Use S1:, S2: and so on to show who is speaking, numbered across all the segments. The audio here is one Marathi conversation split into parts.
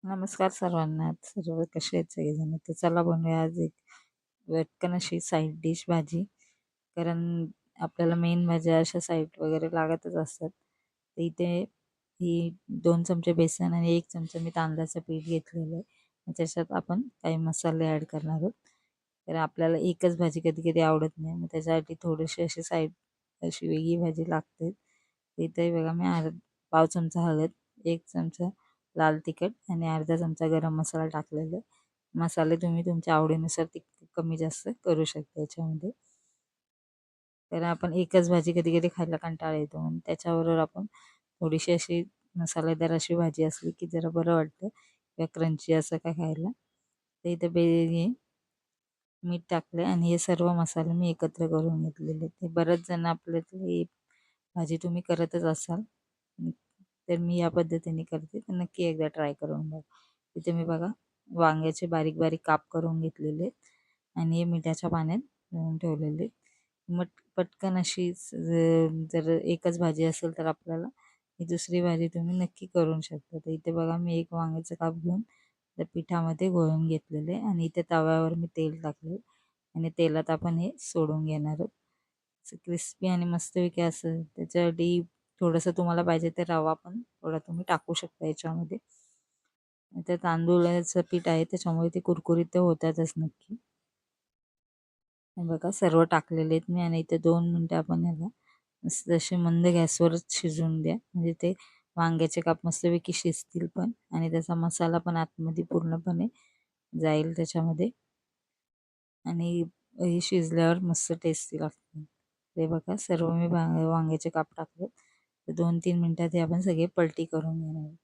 S1: नमस्कार सर्वांना. सर्व कसे आहेत सगळेजण? तर चला बनवूया आज एक पटकन अशी साईड डिश भाजी. कारण आपल्याला मेन भाज्या अशा साईड वगैरे लागतच असतात. तर इथे ही 2 चमचे बेसन आणि 1 चमचा मी तांदळाचं पीठ घेतलेलं आहे. त्याच्यात आपण काही मसाले ॲड करणार आहोत. तर आपल्याला एकच भाजी कधी-कधी आवडत नाही. मग त्याच्यासाठी थोडीशी अशी साईड अशी वेगळी भाजी लागते. इथे बघा मी पाव चमचा हळद, 1 चमचा लाल तिखट आणि अर्धा चमचा गरम मसाला टाकलेला आहे. मसाले तुम्ही तुमच्या आवडीनुसार कमी जास्त करू शकता याच्यामध्ये. तर आपण एकच भाजी कधी-कधी खायला कंटाळा येतो. म्हणून त्याच्याबरोबर आपण थोडीशी अशी मसालेदार अशी भाजी असली की जरा बरं वाटतं किंवा क्रंची असं काय खायला. तर इथे हे मीठ टाकले आणि हे सर्व मसाले मी एकत्र करून घेतलेले. ते बरेच जण आपल्यातले ही भाजी तुम्ही करतच असाल. तर मी या पद्धतीने करते. तर नक्की एकदा ट्राय करून बघा. इथे मी बघा वांग्याचे बारीक-बारीक काप करून घेतलेले आहेत आणि हे मिठाच्या पाण्यात ठेवलेले आहेत. मग पटकन अशी जर एकच भाजी असेल तर आपल्याला ही दुसरी भाजी तुम्ही नक्की करू शकता. तर इथे बघा मी एक वांग्याचं काप घेऊन त्या पिठामध्ये घोळून घेतलेले आणि इथे तव्यावर मी तेल टाकले आणि तेलात आपण हे सोडून घेणार आहोत. असं क्रिस्पी आणि मस्तपैकी असं त्याच्यासाठी थोडंसं तुम्हाला पाहिजे तर रवा पण थोडा तुम्ही टाकू शकता याच्यामध्ये. ते तांदूळाचं पीठ आहे त्याच्यामुळे ते कुरकुरीत तर होतातच नक्की. हे बघा सर्व टाकलेले आहेत मी आणि इथे 2 मिनटं आपण याला मस्त असे मंद गॅसवरच शिजवून द्या. म्हणजे ते वांग्याचे काप मस्तपैकी शिजतील पण आणि त्याचा मसाला पण आतमध्ये पूर्णपणे जाईल त्याच्यामध्ये आणि हे शिजल्यावर मस्त टेस्टी लागते. ते बघा सर्व मी वांग्याचे काप टाकले. तर 2-3 मिनटात हे आपण सगळे पलटी करून घेणार आहोत.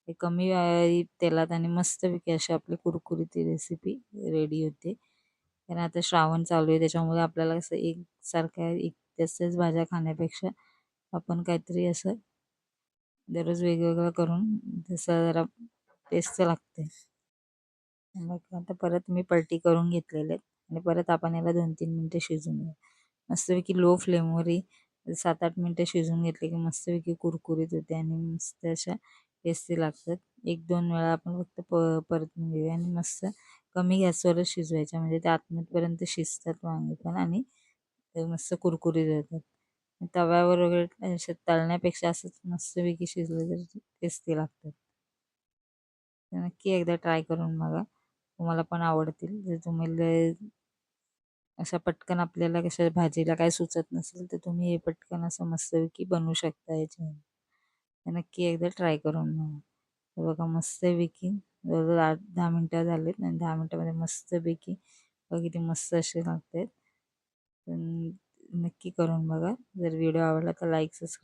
S1: हे कमी तेलात आणि मस्तपैकी अशी आपली कुरकुरीत रेसिपी रेडी होते. कारण आता श्रावण चालू आहे त्याच्यामुळे आपल्याला कसं एकसारख्या एक त्याच्याच भाज्या खाण्यापेक्षा आपण काहीतरी असं दररोज वेगवेगळं करून तसं जरा टेस्ट लागते. मग आता परत मी पलटी करून घेतलेले आहेत आणि परत आपण याला 2-3 मिनटं शिजवून घेऊ. मस्तपैकी लो फ्लेमवरही 7-8 मिनटं शिजवून घेतले की मस्तपैकी कुरकुरीत होते आणि मस्त अशा टेस्टी लागतात. 1-2 वेळा आपण फक्त परतून घेऊया आणि मस्त कमी गॅसवरच शिजवायच्या म्हणजे ते आतमधपर्यंत शिजतात वांगे पण आणि ते मस्त कुरकुरीत होतात. तव्यावर वगैरे असे तळण्यापेक्षा असंच मस्तपैकी शिजलं तर टेस्टी लागतात. तर नक्की एकदा ट्राय करून बघा. तुम्हाला पण आवडतील. जर तुम्हाला अशा पटकन आपल्याला कशा भाजीला काही सुचत नसेल तर तुम्ही हे पटकन असं मस्तपैकी बनवू शकता याच्यामध्ये. तर नक्की एकदा ट्राय करून बघा. हे बघा मस्तपैकी जवळजवळ 8-10 मिनटं झालेत आणि 10 मिनटामध्ये मस्तपैकी बघा किती मस्त असे लागतात. नक्की करून बघा. जर व्हिडिओ आवडला तर लाईक, सबस्क्राईब